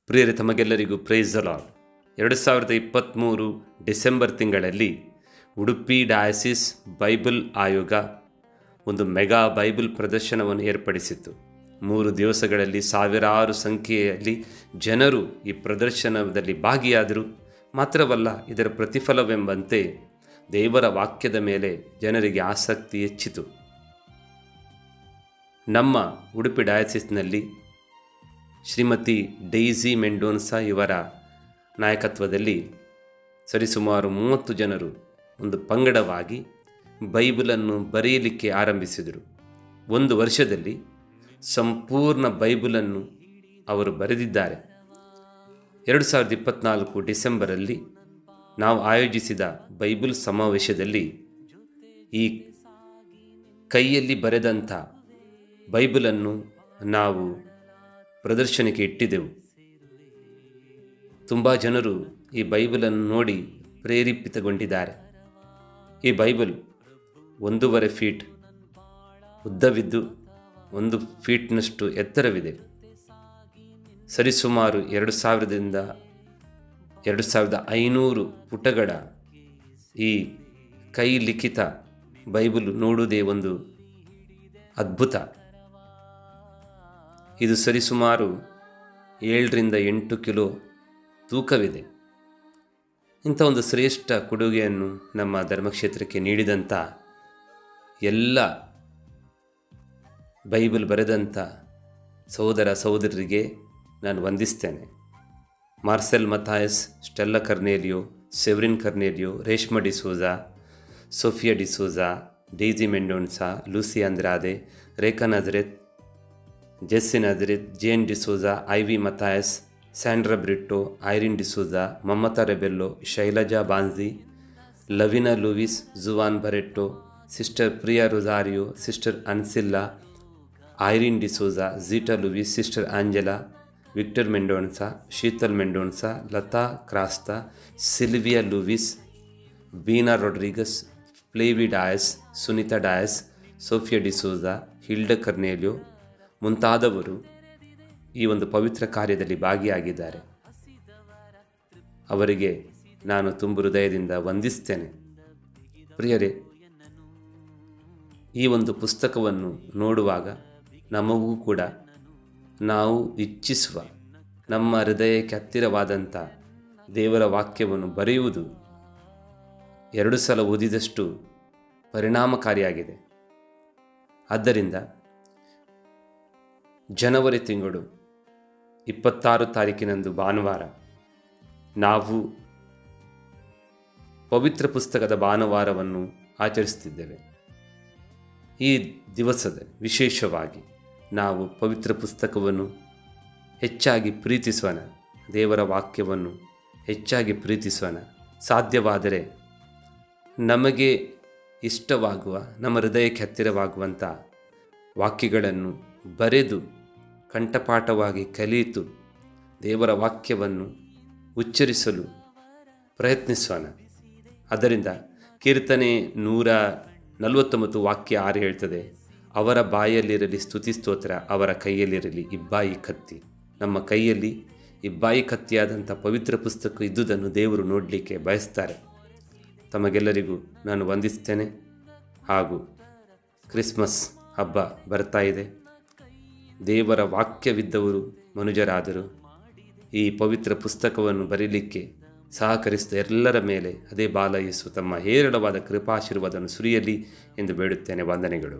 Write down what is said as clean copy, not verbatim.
ಪ್ರಿಯರೇ, ತಮಗೆಲ್ಲರಿಗೂ praise the lord. 2023 December ತಿಂಗಳಲ್ಲಿ ಉಡುಪಿ ಡಯಾಸಿಸ್ ಬೈಬಲ್ ಆಯೋಗ ಒಂದು ಮೆಗಾ ಬೈಬಲ್ ಪ್ರದರ್ಶನವನ್ನು ಏರ್ಪಡಿಸಿತ್ತು. 3 ದಿವಸಗಳಲ್ಲಿ ಸಾವಿರಾರು ಸಂಖ್ಯೆಯಲ್ಲಿ ಜನರು ಈ ಪ್ರದರ್ಶನದಲ್ಲಿ ಭಾಗಿಯಾದರು. ಮಾತ್ರವಲ್ಲ, ಇದರ ಪ್ರತಿಫಲವೆಂಬಂತೆ ದೇವರ ವಾಕ್ಯದ ಮೇಲೆ ಜನರಿಗೆ ಆಸಕ್ತಿ ಹೆಚ್ಚಿತು. ನಮ್ಮ ಉಡುಪಿ ಡಯಾಸಿಸ್ನಲ್ಲಿ ಶ್ರೀಮತಿ ಡೈಸಿ ಮೆಂಡೋನ್ಸಾ ಇವರ ನಾಯಕತ್ವದಲ್ಲಿ ಸರಿಸುಮಾರು 30 ಜನರು ಒಂದು ಪಂಗಡವಾಗಿ ಬೈಬಲನ್ನು ಬರೆಯಲಿಕ್ಕೆ ಆರಂಭಿಸಿದರು. 1 ವರ್ಷದಲ್ಲಿ ಸಂಪೂರ್ಣ ಬೈಬಲನ್ನು ಅವರು ಬರೆದಿದ್ದಾರೆ. 2024 ಡಿಸೆಂಬರಲ್ಲಿ ನಾವು ಆಯೋಜಿಸಿದ ಬೈಬಲ್ ಸಮಾವೇಶದಲ್ಲಿ ಈ ಕೈಯಲ್ಲಿ ಬರೆದಂಥ ಬೈಬಲನ್ನು ನಾವು ಪ್ರದರ್ಶನಕ್ಕೆ ಇಟ್ಟಿದ್ದೆವು. ತುಂಬ ಜನರು ಈ ಬೈಬಲನ್ನು ನೋಡಿ ಪ್ರೇರೇಪಿತಗೊಂಡಿದ್ದಾರೆ. ಈ ಬೈಬಲ್ 1.5 ಫೀಟ್ ಉದ್ದವಿದ್ದು 1 ಫೀಟ್ನಷ್ಟು ಎತ್ತರವಿದೆ. ಸರಿಸುಮಾರು 2000ದಿಂದ 2500 ಪುಟಗಳ ಈ ಕೈ ಲಿಖಿತ ಬೈಬಲ್ ನೋಡುವುದೇ ಒಂದು ಅದ್ಭುತ. ಇದು ಸರಿಸುಮಾರು 7ರಿಂದ 8 ಕಿಲೋ ತೂಕವಿದೆ. ಇಂಥ ಒಂದು ಶ್ರೇಷ್ಠ ಕೊಡುಗೆಯನ್ನು ನಮ್ಮ ಧರ್ಮಕ್ಷೇತ್ರಕ್ಕೆ ನೀಡಿದಂಥ ಎಲ್ಲ ಬೈಬಲ್ ಬರೆದಂಥ ಸಹೋದರ ಸಹೋದರರಿಗೆ ನಾನು ವಂದಿಸ್ತೇನೆ. Marcel Mathias, Stella Cornelio, Severin Cornelio, Reshma D'Souza, Sophia D'Souza, Daisy Mendonsa, Lucy Andrade, Rekha Nazareth, Jessie Nazareth, Jane D'Souza, Ivy Mathias, Sandra Britto, Irene D'Souza, Mamata Rebello, Shailaja Banji, Lavina Lewis, Juan Barretto, sister Priya Rosario, sister Ancilla, Irene D'Souza, Zita Lewis, sister Angela, Victor Mendonsa, Sheetal Mendonsa, Latha Crasta, Sylvia Lewis, Beena Rodrigues, Flavy Dias, Sunita Dias, Sophia D'Souza, Hilda Cornelio ಮುಂತಾದವರು ಈ ಒಂದು ಪವಿತ್ರ ಕಾರ್ಯದಲ್ಲಿ ಭಾಗಿಯಾಗಿದ್ದಾರೆ. ಅವರಿಗೆ ನಾನು ತುಂಬು ಹೃದಯದಿಂದ ವಂದಿಸ್ತೇನೆ. ಪ್ರಿಯರೇ, ಈ ಒಂದು ಪುಸ್ತಕವನ್ನು ನೋಡುವಾಗ ನಮಗೂ ಕೂಡ ನಾವು ಇಚ್ಛಿಸುವ ನಮ್ಮ ಹೃದಯಕ್ಕೆ ಹತ್ತಿರವಾದಂಥ ದೇವರ ವಾಕ್ಯವನ್ನು ಬರೆಯುವುದು 2 ಸಲ ಓದಿದಷ್ಟು ಪರಿಣಾಮಕಾರಿಯಾಗಿದೆ. ಆದ್ದರಿಂದ ಜನವರಿ ತಿಂಗಳು 26 ತಾರೀಕಿನಂದು ಭಾನುವಾರ ನಾವು ಪವಿತ್ರ ಪುಸ್ತಕದ ಭಾನುವಾರವನ್ನು ಆಚರಿಸುತ್ತಿದ್ದೇವೆ. ಈ ದಿವಸದ ವಿಶೇಷವಾಗಿ ನಾವು ಪವಿತ್ರ ಪುಸ್ತಕವನ್ನು ಹೆಚ್ಚಾಗಿ ಪ್ರೀತಿಸೋಣ, ದೇವರ ವಾಕ್ಯವನ್ನು ಹೆಚ್ಚಾಗಿ ಪ್ರೀತಿಸೋಣ. ಸಾಧ್ಯವಾದರೆ ನಮಗೆ ಇಷ್ಟವಾಗುವ, ನಮ್ಮ ಹೃದಯಕ್ಕೆ ಹತ್ತಿರವಾಗುವಂಥ ವಾಕ್ಯಗಳನ್ನು ಬರೆದು ಕಂಠಪಾಠವಾಗಿ ಕಲಿತು ದೇವರ ವಾಕ್ಯವನ್ನು ಉಚ್ಚರಿಸಲು ಪ್ರಯತ್ನಿಸೋಣ. ಆದ್ದರಿಂದ ಕೀರ್ತನೆ 149 ವಾಕ್ಯ 6 ಹೇಳ್ತದೆ, ಅವರ ಬಾಯಲ್ಲಿರಲಿ ಸ್ತುತಿ ಸ್ತೋತ್ರ, ಅವರ ಕೈಯಲ್ಲಿರಲಿ ಇಬ್ಬಾಯಿ ಕತ್ತಿ. ನಮ್ಮ ಕೈಯಲ್ಲಿ ಇಬ್ಬಾಯಿ ಕತ್ತಿಯಾದಂಥ ಪವಿತ್ರ ಪುಸ್ತಕ ಇದ್ದುದನ್ನು ದೇವರು ನೋಡಲಿಕ್ಕೆ ಬಯಸ್ತಾರೆ. ತಮಗೆಲ್ಲರಿಗೂ ನಾನು ವಂದಿಸ್ತೇನೆ. ಹಾಗೂ ಕ್ರಿಸ್ಮಸ್ ಹಬ್ಬ ಬರ್ತಾ ಇದೆ. ದೇವರ ವಾಕ್ಯವಿದ್ದವರು ಮನುಜರಾದರು. ಈ ಪವಿತ್ರ ಪುಸ್ತಕವನ್ನು ಬರೀಲಿಕ್ಕೆ ಸಹಕರಿಸಿದ ಎಲ್ಲರ ಮೇಲೆ ಅದೇ ಬಾಲ ಯೇಸು ತಮ್ಮ ಹೇರಳವಾದ ಕೃಪಾಶೀರ್ವಾದವನ್ನು ಸುರಿಯಲಿ ಎಂದು ಬೇಡುತ್ತೇನೆ. ವಂದನೆಗಳು.